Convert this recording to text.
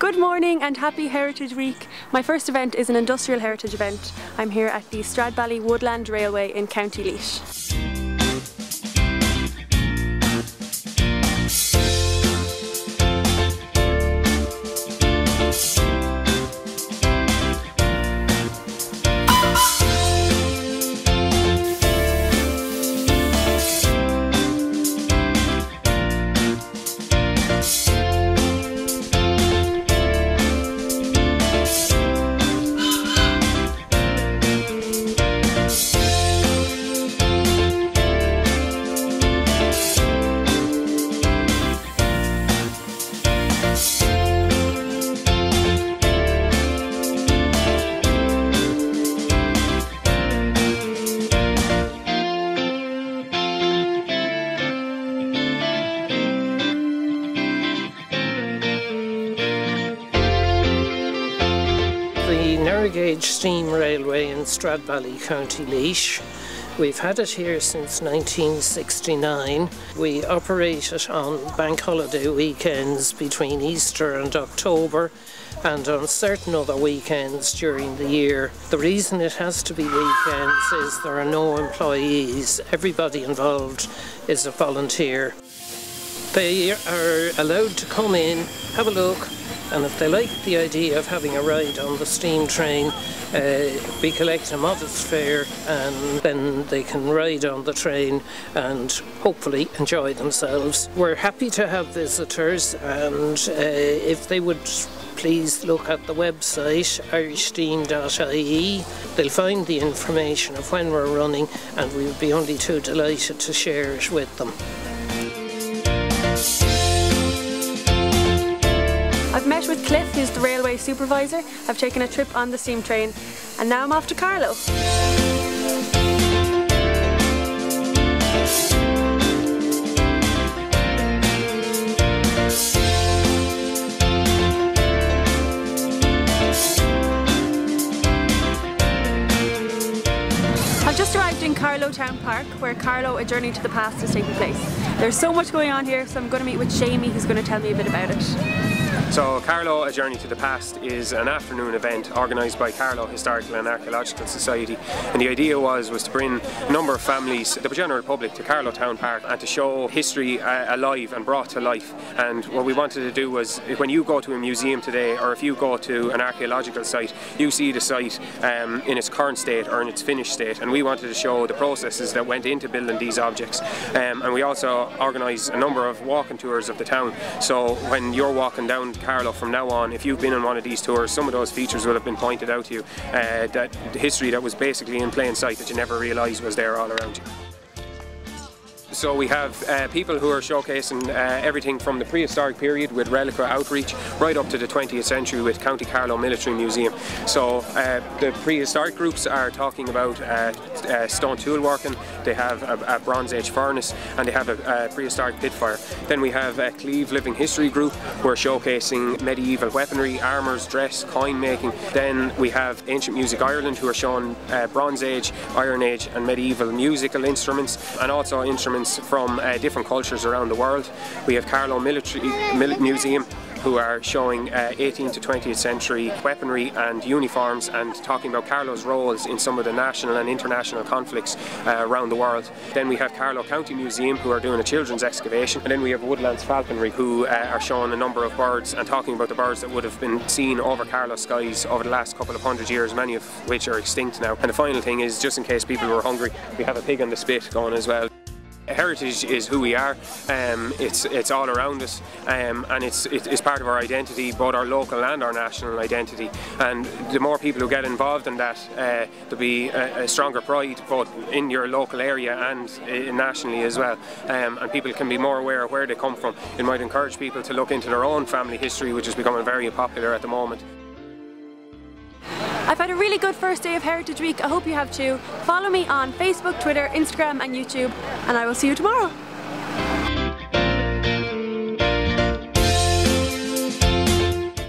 Good morning and happy Heritage Week. My first event is an industrial heritage event. I'm here at the Stradbally Woodland Railway in County Laois. The narrow gauge steam railway in Stradbally, County Laois. We've had it here since 1969. We operate it on bank holiday weekends between Easter and October, and on certain other weekends during the year. The reason it has to be weekends is there are no employees. Everybody involved is a volunteer. They are allowed to come in, have a look, and if they like the idea of having a ride on the steam train, we collect a modest fare and then they can ride on the train and hopefully enjoy themselves. We're happy to have visitors, and if they would please look at the website irishsteam.ie. They'll find the information of when we're running, and we would be only too delighted to share it with them. I've met with Cliff, who's the railway supervisor. I've taken a trip on the steam train, and now I'm off to Carlow. I've just arrived in Carlow Town Park, where Carlow A Journey to the Past is taking place. There's so much going on here, so I'm going to meet with Shamey, who's going to tell me a bit about it. So Carlow A Journey to the Past is an afternoon event organised by Carlow Historical and Archaeological Society, and the idea was to bring a number of families, the general public, to Carlow Town Park and to show history alive and brought to life. And what we wanted to do was, when you go to a museum today, or if you go to an archaeological site, you see the site in its current state or in its finished state, and we wanted to show the processes that went into building these objects. And we also organise a number of walking tours of the town, so when you're walking down Carlow from now on, if you've been on one of these tours, some of those features will have been pointed out to you, that the history that was basically in plain sight that you never realised was there all around you. So we have people who are showcasing everything from the prehistoric period with reliquia outreach right up to the 20th century with County Carlow Military Museum. So the prehistoric groups are talking about stone tool working, they have a Bronze Age furnace, and they have a prehistoric pit fire. Then we have a Cleve Living History group who are showcasing medieval weaponry, armours, dress, coin making. Then we have Ancient Music Ireland who are showing Bronze Age, Iron Age and medieval musical instruments, and also instruments from different cultures around the world. We have Carlow Military Museum who are showing 18th to 20th century weaponry and uniforms and talking about Carlow's roles in some of the national and international conflicts around the world. Then we have Carlow County Museum who are doing a children's excavation, and then we have Woodlands Falconry who are showing a number of birds and talking about the birds that would have been seen over Carlow skies over the last couple of hundred years, many of which are extinct now. And the final thing is, just in case people were hungry, we have a pig on the spit going as well. Heritage is who we are. It's all around us, and it's part of our identity, both our local and our national identity. And the more people who get involved in that, there'll be a stronger pride both in your local area and nationally as well. And people can be more aware of where they come from. It might encourage people to look into their own family history, which is becoming very popular at the moment. I've had a really good first day of Heritage Week. I hope you have too. Follow me on Facebook, Twitter, Instagram and YouTube, and I will see you tomorrow.